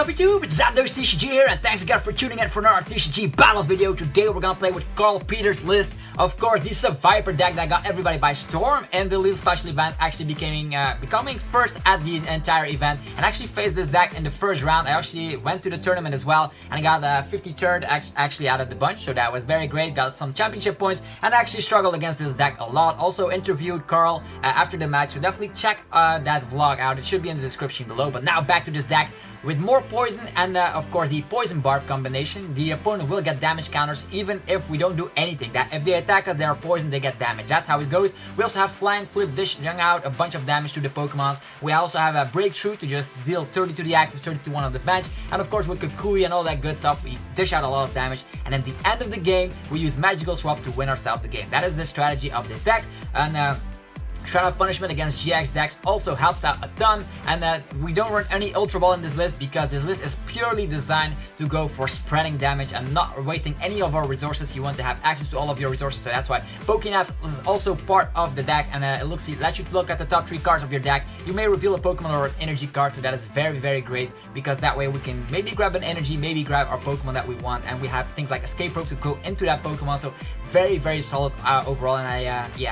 up YouTube, it's Zapdos TCG here, and thanks again for tuning in for another TCG battle video. Today we're gonna play with Karl Peters' list. Of course, the Seviper deck that got everybody by storm in the Lille special event, actually becoming first at the entire event, and actually faced this deck in the first round. I actually went to the tournament as well, and I got 53rd actually out of the bunch, so that was very great. Got some championship points, and actually struggled against this deck a lot. Also interviewed Karl after the match, so definitely check that vlog out. It should be in the description below. But now back to this deck with more poison and of course the Poison Barb combination. The opponent will get damage counters even if we don't do anything. That if they attack us, they are poisoned, they get damage. That's how it goes. We also have Flying Flip, dishing out a bunch of damage to the Pokemon. We also have a Breakthrough to just deal 30 to the active, 30 to one on the bench. And of course with Kukui and all that good stuff, we dish out a lot of damage. And at the end of the game, we use Magical Swap to win ourselves the game. That is the strategy of this deck. And Shrine of Punishment against GX decks also helps out a ton, and we don't run any Ultra Ball in this list because this list is purely designed to go for spreading damage and not wasting any of our resources. You want to have access to all of your resources, so that's why PokéNav is also part of the deck, and it lets you look at the top 3 cards of your deck. You may reveal a Pokemon or an energy card, so that is very great because that way we can maybe grab an energy, maybe grab our Pokemon that we want, and we have things like Escape Rope to go into that Pokemon. So very solid overall, and I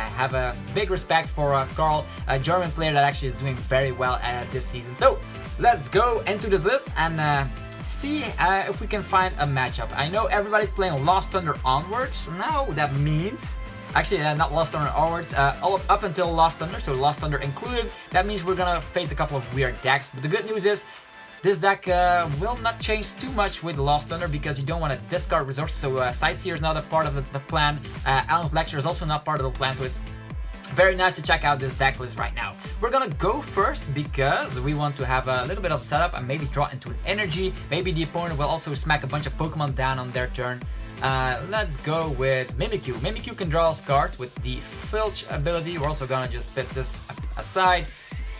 have a big respect for Karl, a German player that actually is doing very well this season. So let's go into this list and see if we can find a matchup. I know everybody's playing Lost Thunder onwards now. That means actually not Lost Thunder onwards, up until Lost Thunder, so Lost Thunder included. That means we're gonna face a couple of weird decks, but the good news is this deck will not change too much with Lost Thunder because you don't want to discard resources. So Sightseer is not a part of the plan. Alan's Lecture is also not part of the plan, so it's very nice to check out this deck list right now. We're gonna go first because we want to have a little bit of setup and maybe draw into an energy. Maybe the opponent will also smack a bunch of Pokemon down on their turn. Let's go with Mimikyu. Mimikyu can draw cards with the Filch ability. We're also gonna just put this aside.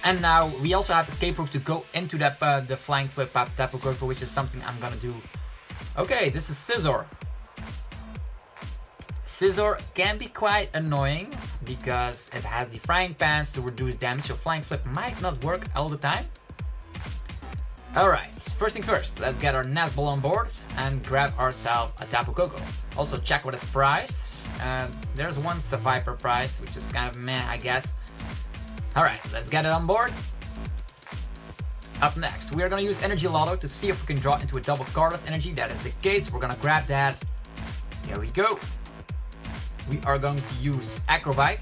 And now we also have Escape Rope to go into that the Flying Flip Tapu Koko, which is something I'm gonna do. Okay, this is Scizor. Scizor can be quite annoying because it has the Frying Pans to reduce damage, so Flying Flip might not work all the time. Alright, first things first, let's get our Nazball on board and grab ourselves a Tapu Koko. Also check what is priced. There's one Seviper price, which is kind of meh, I guess. Alright, let's get it on board. Up next, we are going to use Energy Loto to see if we can draw into a double cardless energy. That is the case. We're going to grab that. There we go. We are going to use Acro Bike.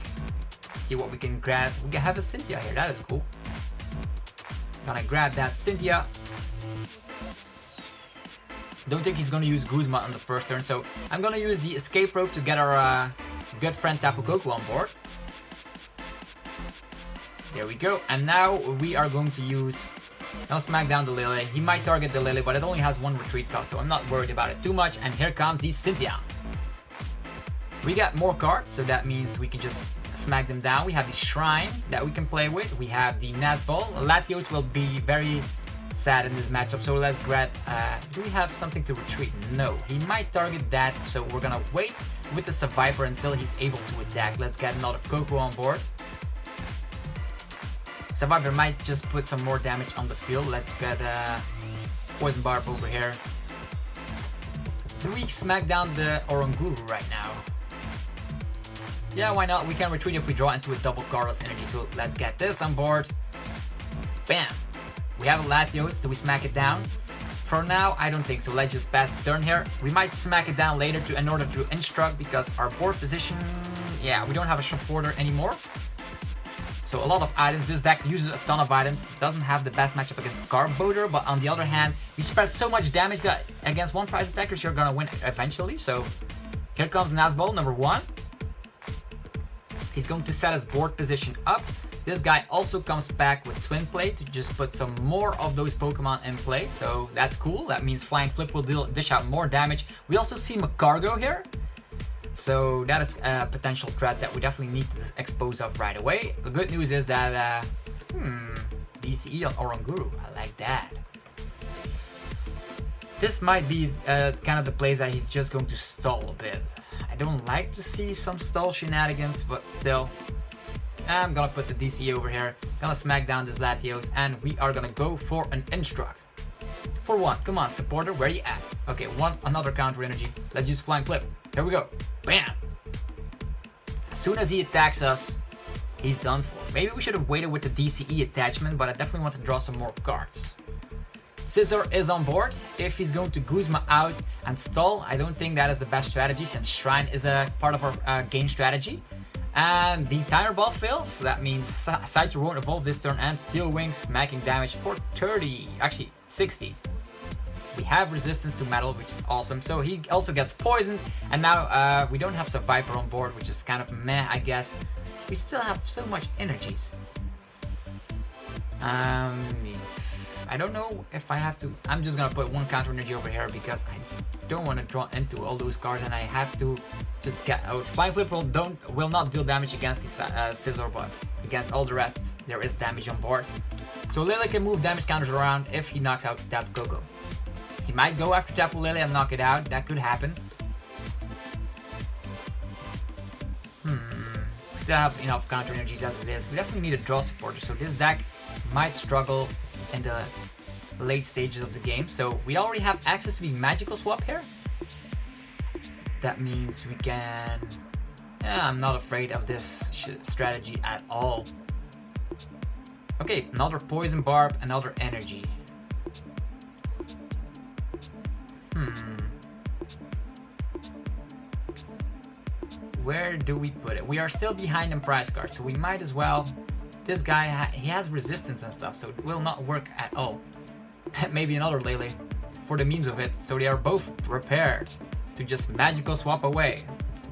See what we can grab. We can have a Cynthia here. That is cool. Gonna grab that Cynthia. Don't think he's going to use Guzma on the first turn, so I'm going to use the Escape Rope to get our good friend Tapu Koko on board. There we go, and now we are going to use, now smack down the Lele. He might target the Lele, but it only has 1 retreat cost, so I'm not worried about it too much. And here comes the Cynthia. We got more cards, so that means we can just smack them down. We have the Shrine that we can play with. We have the Nazball. Latios will be very sad in this matchup, so let's grab, do we have something to retreat? No, he might target that, so we're gonna wait with the Seviper until he's able to attack. Let's get another Koko on board. Seviper might just put some more damage on the field. Let's get Poison Barb over here. Do we smack down the Oranguru right now? Yeah, why not? We can retreat if we draw into a double cardless energy. So let's get this on board. Bam! We have a Latios. Do we smack it down? For now, I don't think so. Let's just pass the turn here. We might smack it down later in order to instruct because our board position... Yeah, we don't have a supporter anymore. So a lot of items. This deck uses a ton of items. It doesn't have the best matchup against Carboder, but on the other hand, you spread so much damage that against one prize attackers, you're gonna win eventually. So here comes Nazball, number 1. He's going to set his board position up. This guy also comes back with Twin Play to just put some more of those Pokemon in play. So that's cool. That means Flying Flip will dish out more damage. We also see Macargo here. So that is a potential threat that we definitely need to expose of right away. The good news is that, DCE on Oranguru. I like that. This might be kind of the place that he's just going to stall a bit. I don't like to see some stall shenanigans, but still. I'm gonna put the DCE over here, gonna smack down this Latios, and we are gonna go for an Instruct. For one. Come on, supporter, where you at? Okay, another counter energy. Let's use flying flip. Here we go. Bam! As soon as he attacks us, he's done for. Maybe we should have waited with the DCE attachment, but I definitely want to draw some more cards. Scissor is on board. If he's going to Guzma out and stall, I don't think that is the best strategy since Shrine is a part of our game strategy. And the Tire Ball fails, so that means Scyther won't evolve this turn and Steel Wing smacking damage for 30, actually 60. We have resistance to metal, which is awesome, so he also gets poisoned. And now we don't have Seviper on board, which is kind of meh, I guess. We still have so much energies. I don't know if I have to. I'm just gonna put one counter energy over here because I don't want to draw into all those cards, and I have to just get out. Flying Flip will not deal damage against the Scissor, but against all the rest there is damage on board. So Lele can move damage counters around if he knocks out Tapu Koko. He might go after Tapu Lele and knock it out. That could happen. Still have enough counter energies as it is. We definitely need a draw supporter, so this deck might struggle in the late stages of the game. So we already have access to the magical swap here. That means we can... I'm not afraid of this strategy at all. Okay, another Poison Barb, another energy. Where do we put it? We are still behind in prize cards, so we might as well... This guy, he has resistance and stuff, so it will not work at all. Maybe another Lele for the memes of it, so they are both prepared to just magical swap away.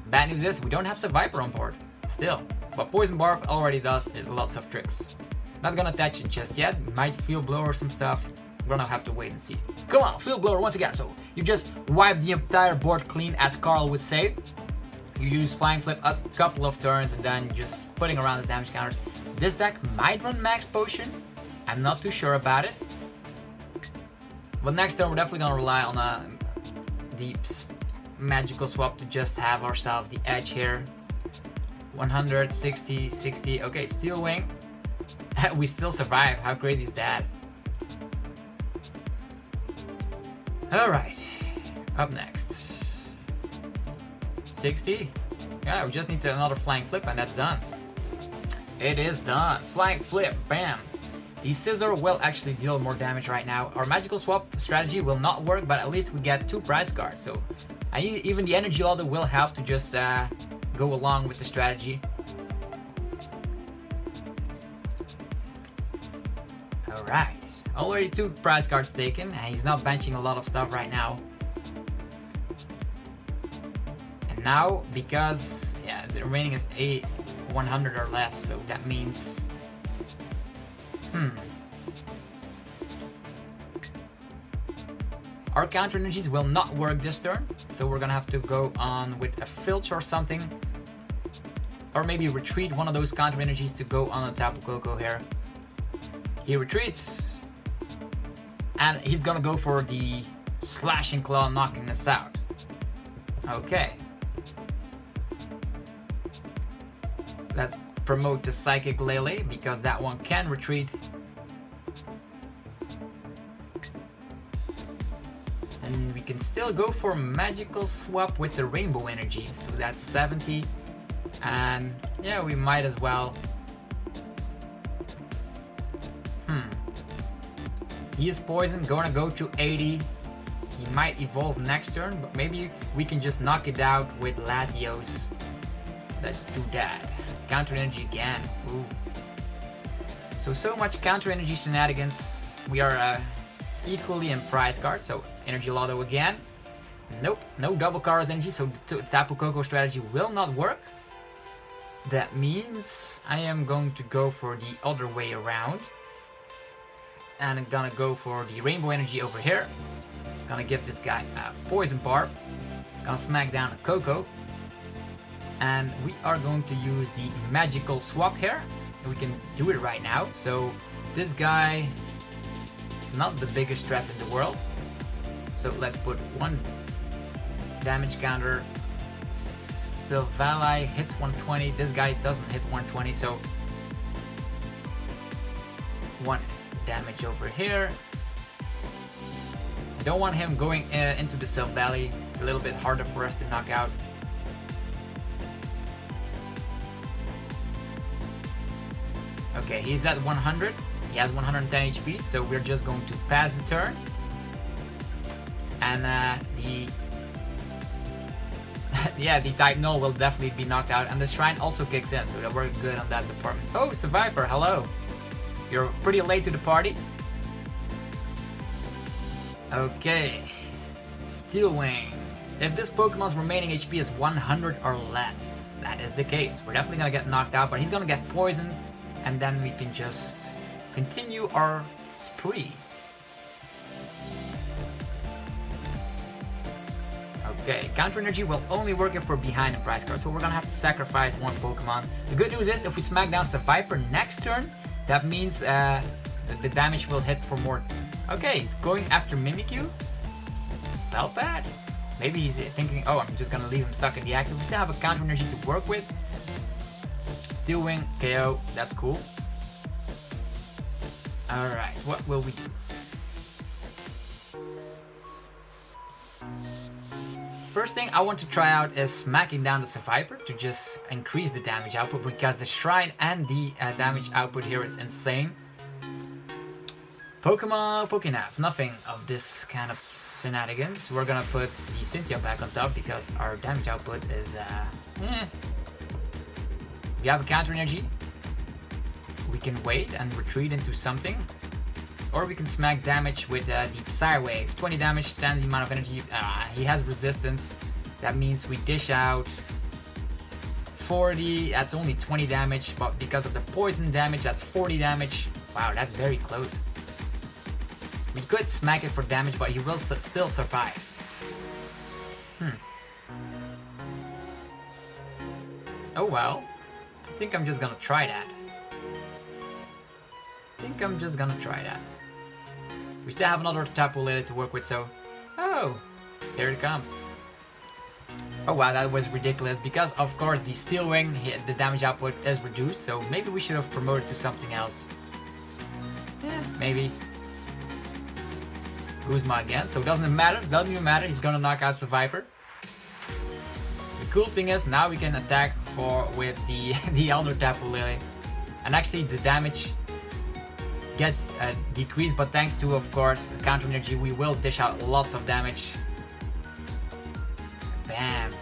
Bad news is we don't have Seviper on board, still. But Poison Barb already does lots of tricks. Not gonna attach it just yet, might Field Blower some stuff. We're gonna have to wait and see. Come on, Field Blower once again. So you just wipe the entire board clean, as Karl would say. You use Flying Flip a couple of turns and then just putting around the damage counters. This deck might run Max Potion. I'm not too sure about it. But next turn we're definitely gonna rely on a deep magical swap to just have ourselves the edge here. 100, 60, 60. Okay, Steel Wing. We still survive. How crazy is that? Alright. Up next. 60. Yeah, we just need another Flying Flip and that's done. It is done. Flying Flip. Bam. The Scissor will actually deal more damage right now. Our magical swap strategy will not work, but at least we get 2 prize cards. So even the Energy Loto will help to just go along with the strategy. Alright. Already 2 prize cards taken, and he's not benching a lot of stuff right now. And now, because the remaining is 100 or less, so that means... Our counter energies will not work this turn, so we're gonna have to go on with a filch or something. Or maybe retreat one of those counter energies to go on a Tapu Koko here. He retreats. And he's gonna go for the Slashing Claw, knocking us out. Okay. Let's promote the Psychic Lele, because that one can retreat. And we can still go for magical swap with the Rainbow Energy, so that's 70. And yeah, we might as well. He is poisoned, gonna go to 80. He might evolve next turn, but maybe we can just knock it out with Latios. Let's do that. Counter energy again. Ooh. So much counter energy shenanigans. We are equally in prize cards, so Energy Loto again. Nope, no double Chaos energy, so Tapu Koko strategy will not work. That means I am going to go for the other way around. And I'm gonna go for the Rainbow Energy over here. Gonna give this guy a Poison Barb. Gonna smack down a Koko. And we are going to use the magical swap here. And we can do it right now. So this guy is not the biggest threat in the world. So let's put 1 damage counter. Silvally hits 120. This guy doesn't hit 120, so 1 damage over here. Don't want him going into the Silph Valley. It's a little bit harder for us to knock out. Okay, he's at 100. He has 110 HP, so we're just going to pass the turn. And the Type Null will definitely be knocked out, and the Shrine also kicks in, so we're good on that department. Oh, Seviper, hello. You're pretty late to the party. Okay. Steel Wing. If this Pokemon's remaining HP is 100 or less, that is the case. We're definitely gonna get knocked out, but he's gonna get poisoned, and then we can just continue our spree. Okay, Counter Energy will only work if we're behind in prize card, so we're gonna have to sacrifice one Pokemon. The good news is, if we smack down Seviper next turn, that means that the damage will hit for more. Okay, he's going after Mimikyu. Felt bad. Maybe he's thinking, oh, I'm just gonna leave him stuck in the active. We still have a Counter Energy to work with. Steel Wing, KO, that's cool. Alright, what will we do? First thing I want to try out is smacking down the Seviper to just increase the damage output, because the Shrine and the damage output here is insane. PokéNav, nothing of this kind of shenanigans. We're gonna put the Cynthia back on top because our damage output is We have a Counter Energy. We can wait and retreat into something. Or we can smack damage with the Psy Wave. 20 damage, stands the amount of energy. He has resistance. That means we dish out 40. That's only 20 damage, but because of the poison damage, that's 40 damage. Wow, that's very close. We could smack it for damage, but he will still survive. Oh well. I think I'm just gonna try that. We still have another Tapu Lele to work with, so... Oh! Here it comes. Oh wow, that was ridiculous, because of course the Steel Wing, the damage output is reduced, so maybe we should have promoted to something else. Yeah, maybe. Guzma again, so it doesn't even matter, he's gonna knock out Seviper. The cool thing is, now we can attack with the other Tapu Lele. And actually the damage gets decreased, but thanks to, of course, the Counter Energy, we will dish out lots of damage. Bam!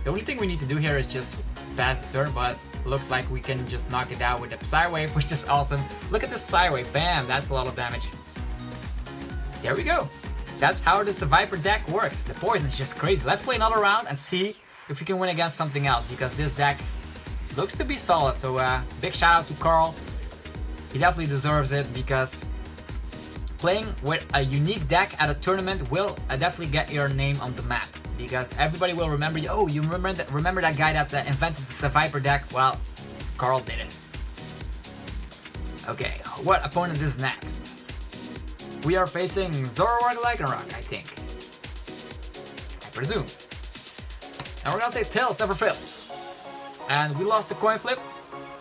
The only thing we need to do here is just pass the turn, but looks like we can just knock it out with the Psy Wave, which is awesome. Look at this Psy Wave, bam! That's a lot of damage. There we go! That's how the Seviper deck works. The poison is just crazy. Let's play another round and see if we can win against something else, because this deck looks to be solid. So big shout out to Karl. He definitely deserves it, because playing with a unique deck at a tournament will definitely get your name on the map, because everybody will remember you. Oh, you remember that guy that invented the Seviper deck? Well, Karl did it. Okay, what opponent is next? We are facing Zoroark Lycanroc, I think. I presume. And we're gonna say Tails never fails. And we lost the coin flip.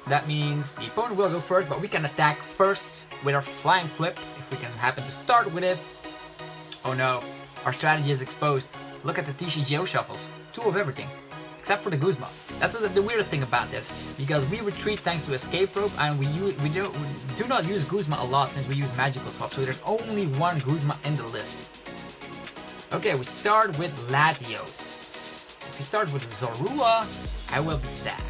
That means the opponent will go first, but we can attack first with our Flying Flip, if we can happen to start with it. Oh no, our strategy is exposed. Look at the TCG shuffles. 2 of everything, except for the Guzma. That's the weirdest thing about this, because we retreat thanks to Escape Rope, and we do not use Guzma a lot since we use Magical Swap, so there's only 1 Guzma in the list. Okay, we start with Latios. If we start with Zorua, I will be sad.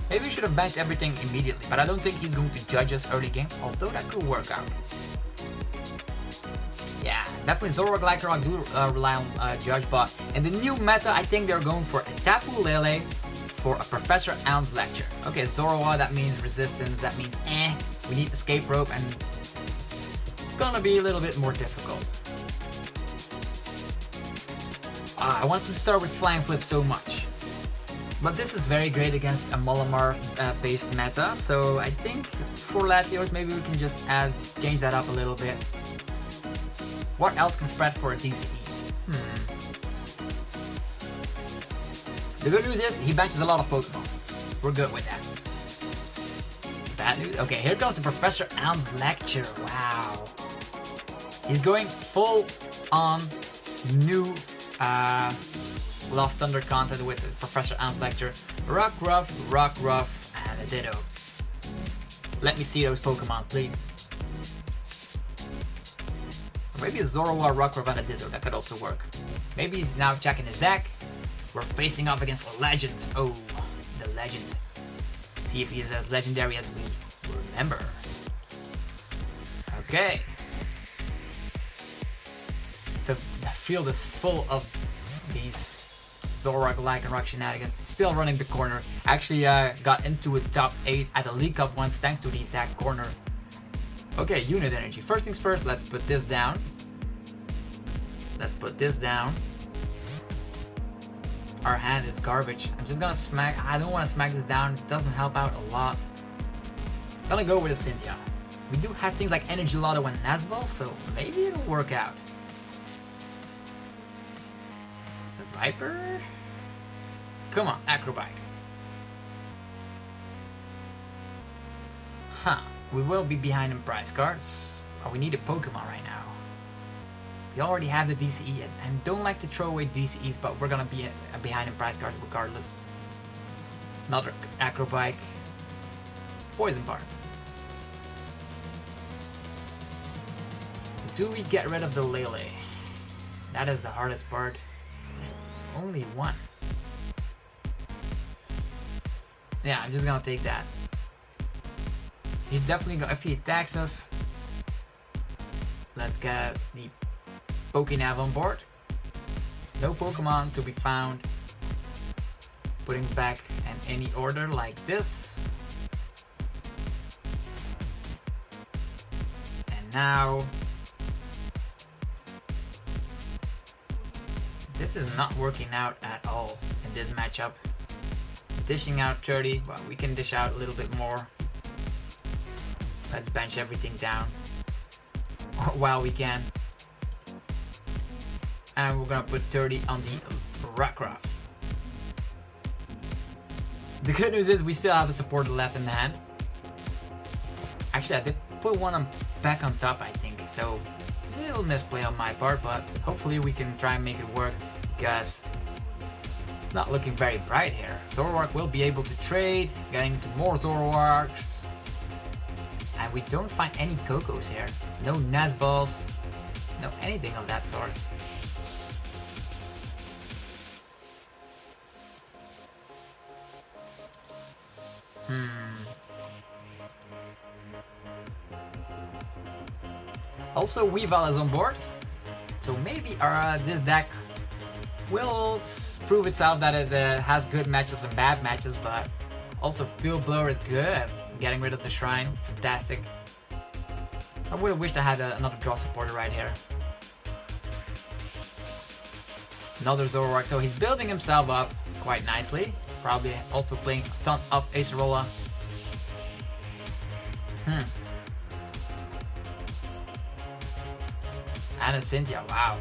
Maybe we should have benched everything immediately, but I don't think he's going to judge us early game, although that could work out. Yeah, definitely Zoroark Lycanroc do rely on judge, but in the new meta, I think they're going for a Tapu Lele for a Professor Elm's Lecture. Okay, Zorua, that means resistance, that means we need Escape Rope, and it's gonna be a little bit more difficult. I want to start with Flying Flip so much. But this is very great against a Malamar-based meta, so I think for Latios, maybe we can just change that up a little bit. What else can spread for a TCG? The good news is, he benches a lot of Pokemon. We're good with that. Bad news? Okay, here comes the Professor Elm's Lecture. Wow. He's going full on new Lost Thunder content with Professor Lecture, Rockruff, and a Ditto. Let me see those Pokemon, please. Or maybe a Zoroark, Rockruff, and a Ditto. That could also work. Maybe he's now checking his deck. We're facing off against a legend. Oh, the legend. Let's see if he is as legendary as we remember. Okay. The field is full of these Zoroark-like and Rock shenanigans. Still running the corner. Actually got into a top 8 at the League Cup once thanks to the attack corner. Okay, unit energy. First things first, let's put this down. Let's put this down. Our hand is garbage. I'm just gonna smack. I don't want to smack this down. It doesn't help out a lot. Gonna go with a Cynthia. We do have things like Energy Loto and Nazball, so maybe it'll work out. Seviper? Come on, Acro Bike. Huh. We will be behind in prize cards. Oh, we need a Pokemon right now. We already have the DCE, and I don't like to throw away DCEs, but we're gonna be behind in prize cards regardless. Another Acro Bike. Poison Barb. Do we get rid of the Lele? That is the hardest part. There's only one. Yeah, I'm just gonna take that. He's definitely gonna, if he attacks us, let's get the PokéNav on board. No Pokemon to be found. Putting back in any order like this. And now, this is not working out at all in this matchup. Dishing out 30, well, we can dish out a little bit more. Let's bench everything down while we can. And we're gonna put 30 on the Rockruff. The good news is we still have a supporter left in the hand. Actually, I did put one back on top, I think. So, a little misplay on my part, but hopefully we can try and make it work because it's not looking very bright here. Zoroark will be able to trade, getting into more Zoroarks. And we don't find any Kokos here. No Nazballs, no anything of that sort. Also, Weavile is on board, so maybe this deck will prove itself that it has good matchups and bad matchups, but also Field Blower is good at getting rid of the Shrine. Fantastic. I would have wished I had another draw supporter right here. Another Zoroark, so he's building himself up quite nicely. Probably also playing a ton of Acerola. And a Cynthia, wow.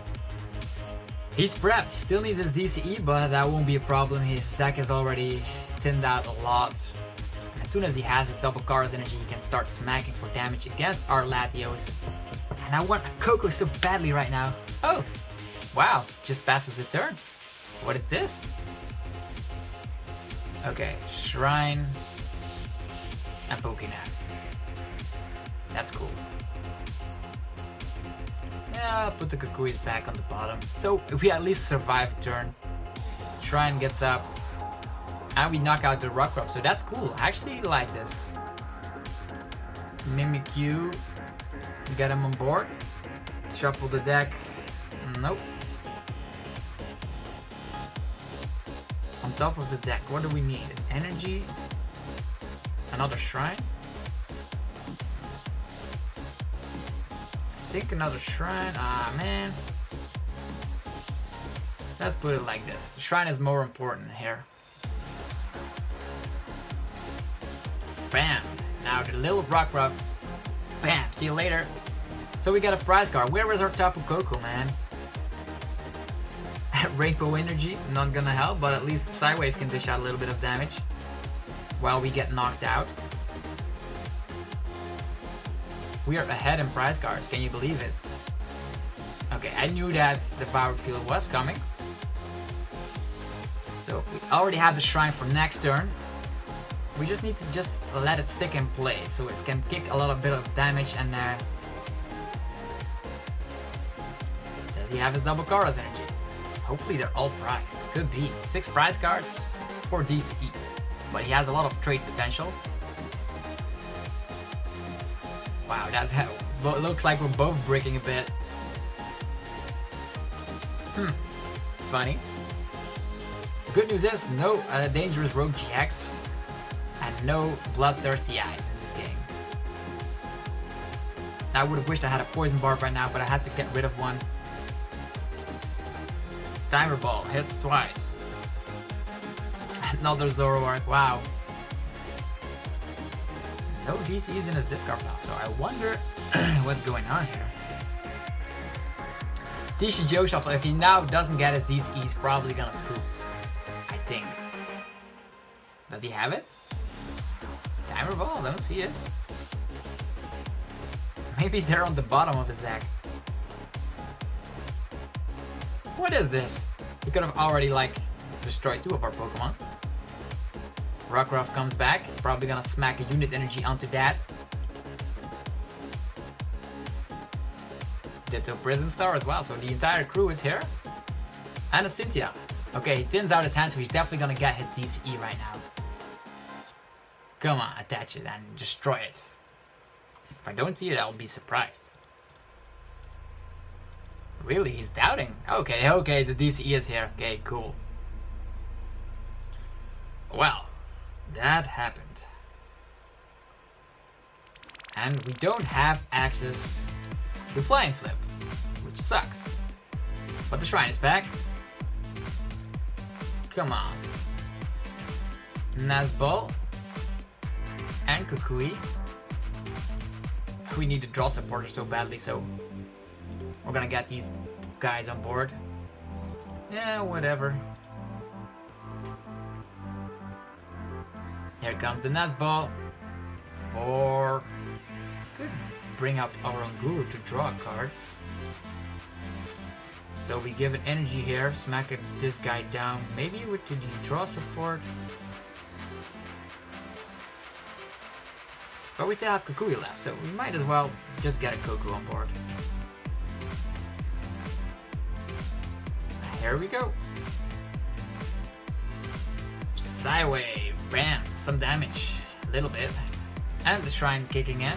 He's prepped, still needs his DCE, but that won't be a problem. His deck is already thinned out a lot. And as soon as he has his double Chaos energy, he can start smacking for damage against our Latios. And I want a Koko so badly right now. Oh, wow, just passes the turn. What is this? Okay, Shrine and PokéNav. That's cool. Yeah, put the Kukuis back on the bottom. So if we at least survive a turn, Shrine gets up, and we knock out the Rockruff. So that's cool. I actually like this. Mimikyu, get him on board. Shuffle the deck. Nope. On top of the deck, what do we need? Energy. Another Shrine. I think another Shrine. Ah, man. Let's put it like this. The Shrine is more important here. Bam. Now the little Rockruff. Bam. See you later. So we got a prize card. Where is our Tapu Koko, man? Rainbow Energy. Not gonna help, but at least Psywave can dish out a little bit of damage while we get knocked out. We are ahead in prize cards, can you believe it? Okay, I knew that the power field was coming. So we already have the shrine for next turn. We just need to just let it stick in play so it can kick a little bit of damage. And does he have his double Kara's energy? Hopefully they're all priced. Could be 6 prize cards for DCEs, but he has a lot of trade potential. Wow, that looks like we're both breaking a bit. Funny. The good news is no dangerous rogue GX and no bloodthirsty eyes in this game. I would have wished I had a Poison Barb right now, but I had to get rid of one. Timer Ball hits twice. Another Zoroark, wow. No DCs in his discard pile, so I wonder what's going on here. TCG Shuffle, if he now doesn't get his DC, he's probably gonna screw. I think. Does he have it? Timer Ball, don't see it. Maybe they're on the bottom of his deck. What is this? He could have already like destroyed 2 of our Pokemon. Rockruff comes back. He's probably gonna smack a unit energy onto that. Ditto Prism Star as well, so the entire crew is here. And a Cynthia. Okay, he thins out his hand, so he's definitely gonna get his DCE right now. Come on, attach it and destroy it. If I don't see it, I'll be surprised. Really? He's doubting. Okay, the DCE is here. Okay, cool. Well, that happened. And we don't have access to Flying Flip, which sucks. But the shrine is back. Come on. Nazball and Kukui. We need to draw supporter so badly, so we're gonna get these guys on board. Yeah, whatever. Here comes the Nazball. 4. Could bring up Oranguru to draw cards. So we give it energy here, smack this guy down. Maybe with the draw support. But we still have Kukui left, so we might as well just get a Koku on board. Here we go. Psywave, bam, some damage, a little bit. And the shrine kicking in.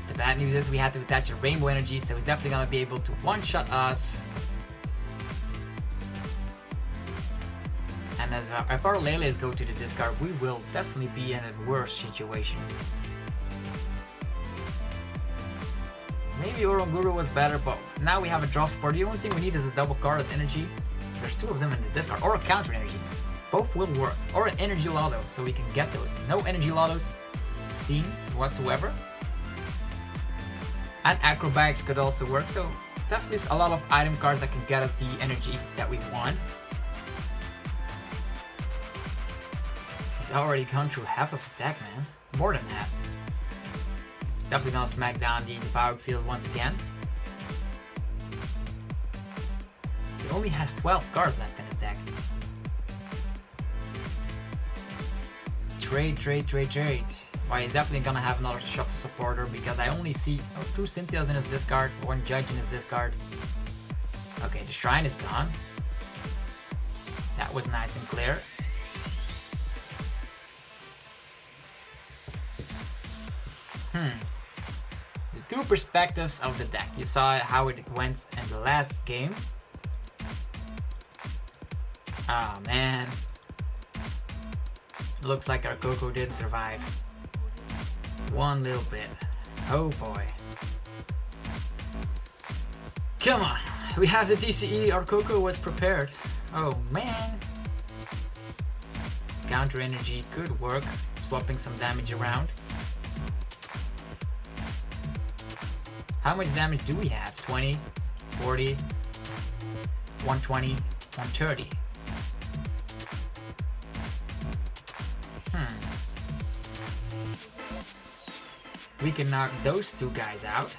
The bad news is we had to attach a Rainbow Energy, so he's definitely gonna be able to one-shot us. And as if our Lele's go to the discard, we will definitely be in a worse situation. Maybe Oranguru was better, but now we have a draw support. The only thing we need is a double Kara's energy. There's 2 of them in the discard, or a counter energy. Both will work, or an energy lotto, so we can get those. No energy lottos scenes whatsoever. And Acro Bikes could also work, so definitely a lot of item cards that can get us the energy that we want. He's already gone through half of his deck, man. More than half. Definitely gonna smack down the power field once again. He only has 12 cards left in his deck. Trade. Well, he's definitely gonna have another shuffle supporter because I only see 2 Cynthias in his discard, 1 Judge in his discard. Okay, the shrine is gone. That was nice and clear. The 2 perspectives of the deck. You saw how it went in the last game. Oh man. Looks like our Koko didn't survive. One little bit. Oh boy. Come on. We have the DCE. Our Koko was prepared. Oh man. Counter energy could work. Swapping some damage around. How much damage do we have? 20, 40, 120, 130. We can knock those two guys out.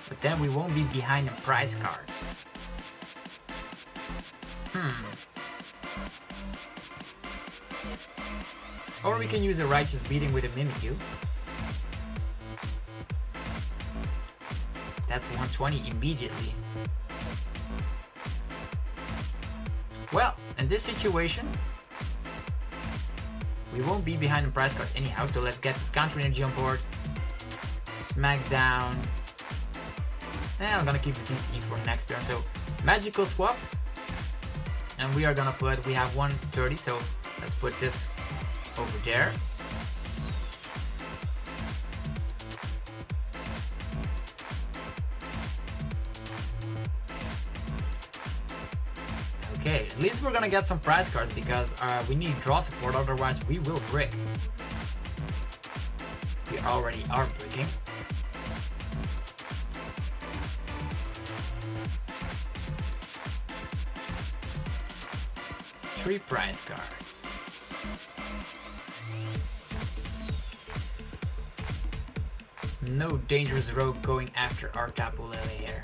But then we won't be behind in prize cards. Or we can use a righteous beating with a Mimikyu. That's 120 immediately. Well, in this situation, we won't be behind in prize cards anyhow, so let's get this counter energy on board. Smackdown. And I'm gonna keep the TCG for next turn. So, magical swap. And we are gonna put, we have 130, so let's put this over there. Okay, at least we're gonna get some prize cards because we need draw support, otherwise we will brick. We already are bricking. Three prize cards. No dangerous rogue going after our Tapu Lele here.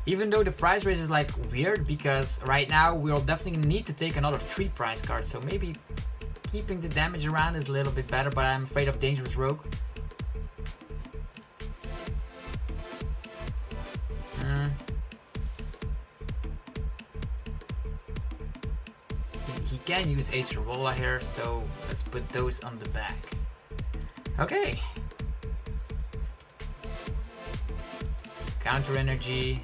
Even though the prize race is like weird because right now we'll definitely need to take another 3 prize cards, so maybe keeping the damage around is a little bit better, but I'm afraid of dangerous rogue. He can use Ace Rolla here, so let's put those on the back. Okay. Counter energy.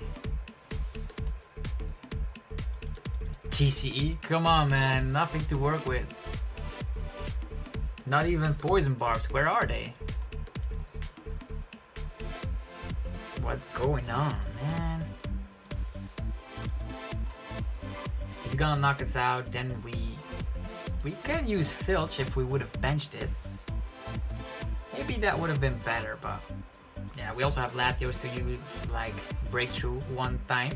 TCE? Come on, man. Nothing to work with. Not even Poison Barbs. Where are they? What's going on, man? He's gonna knock us out. Then we can use Filch if we would have benched it. Maybe that would have been better, but yeah, we also have Latios to use like breakthrough one time.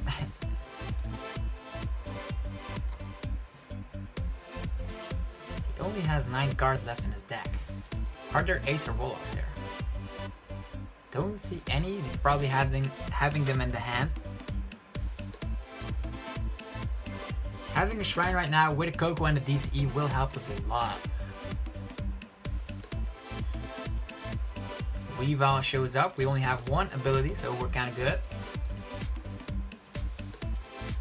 He only has 9 cards left in his deck. Are there Ace or Rollas here? Don't see any. He's probably having them in the hand. Having a Shrine right now with a Koko and a DCE will help us a lot. Weavile shows up. We only have 1 ability, so we're kind of good.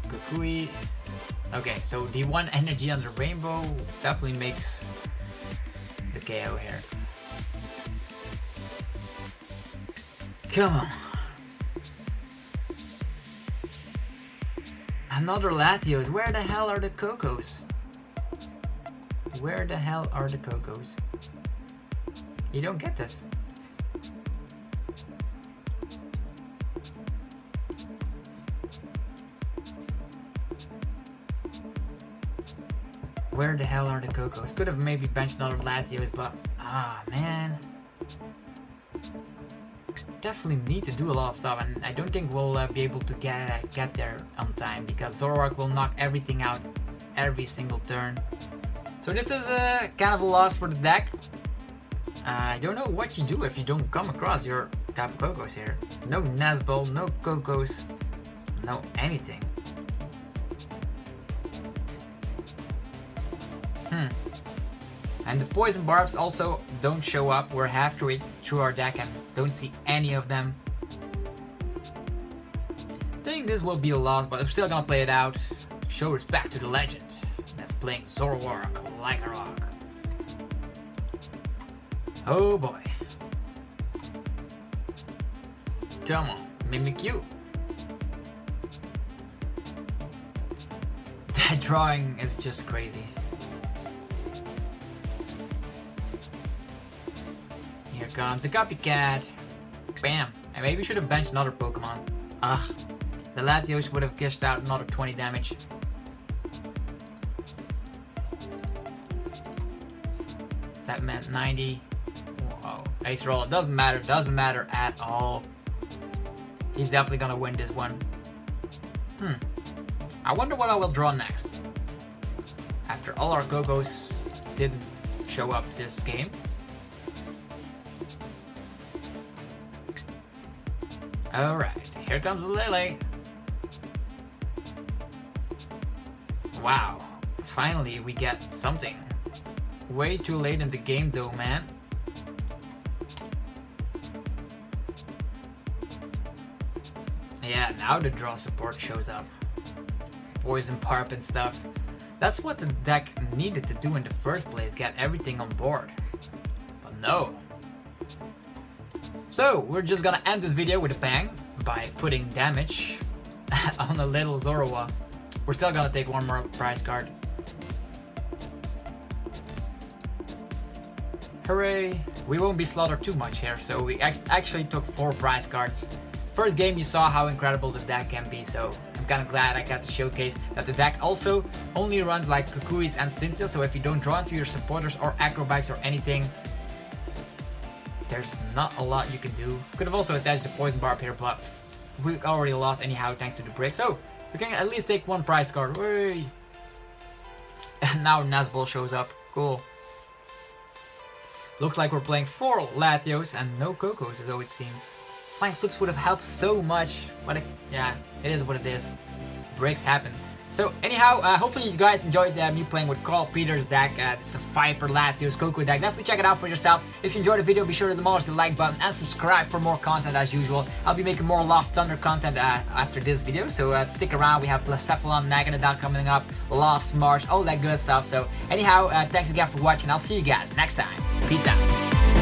Kukui. Okay, so the 1 energy on the Rainbow definitely makes the KO here. Come on. Another Latios. Where the hell are the Kokos? Where the hell are the Kokos? You don't get this. Where the hell are the Kokos? Could have maybe benched another Latios, but ah, man. Definitely need to do a lot of stuff, and I don't think we'll be able to get there on time because Zoroark will knock everything out every single turn. So this is kind of a loss for the deck. I don't know what you do if you don't come across your Tapu Kokos here. No Nazball, no Kokos, no anything. And the Poison Barbs also don't show up. We're halfway through our deck and don't see any of them. I think this will be a loss, but I'm still gonna play it out. Show respect to the legend that's playing Zoroark like a rock. Oh boy. Come on, Mimikyu. That drawing is just crazy. Here comes the copycat. Bam. I maybe should have benched another Pokemon. Ugh. The Latios would have dished out another 20 damage. That meant 90. Whoa. Ace Roll. It doesn't matter. Doesn't matter at all. He's definitely gonna win this one. I wonder what I will draw next. After all our Gogos didn't show up this game. Alright, here comes the Lele. Wow, finally we get something. Way too late in the game though, man. Yeah, now the draw support shows up. Poison Barb and stuff. That's what the deck needed to do in the first place, get everything on board. But no. So, we're just gonna end this video with a bang by putting damage on a little Zorua. We're still gonna take one more prize card. Hooray! We won't be slaughtered too much here, so we actually took 4 prize cards. First game you saw how incredible the deck can be, so I'm kinda glad I got to showcase that the deck also only runs like Kukuis and Cynthia, so if you don't draw into your supporters or Acro Bikes or anything, there's not a lot you can do. Could have also attached the Poison Barb here, but we already lost anyhow thanks to the brick, so we can at least take 1 prize card. Hooray! And now Nazbol shows up. Cool. Looks like we're playing 4 Latios and no Kokos, so it seems. Flying Flips would have helped so much, but yeah, it is what it is. Breaks happen. So anyhow, hopefully you guys enjoyed me playing with Karl Peters' deck. It's a Seviper Latios Koko deck. Definitely check it out for yourself. If you enjoyed the video, be sure to demolish the like button and subscribe for more content as usual. I'll be making more Lost Thunder content after this video, so stick around. We have Blacephalon, Naganadon coming up, Lost March, all that good stuff. So anyhow, thanks again for watching. I'll see you guys next time. Peace out.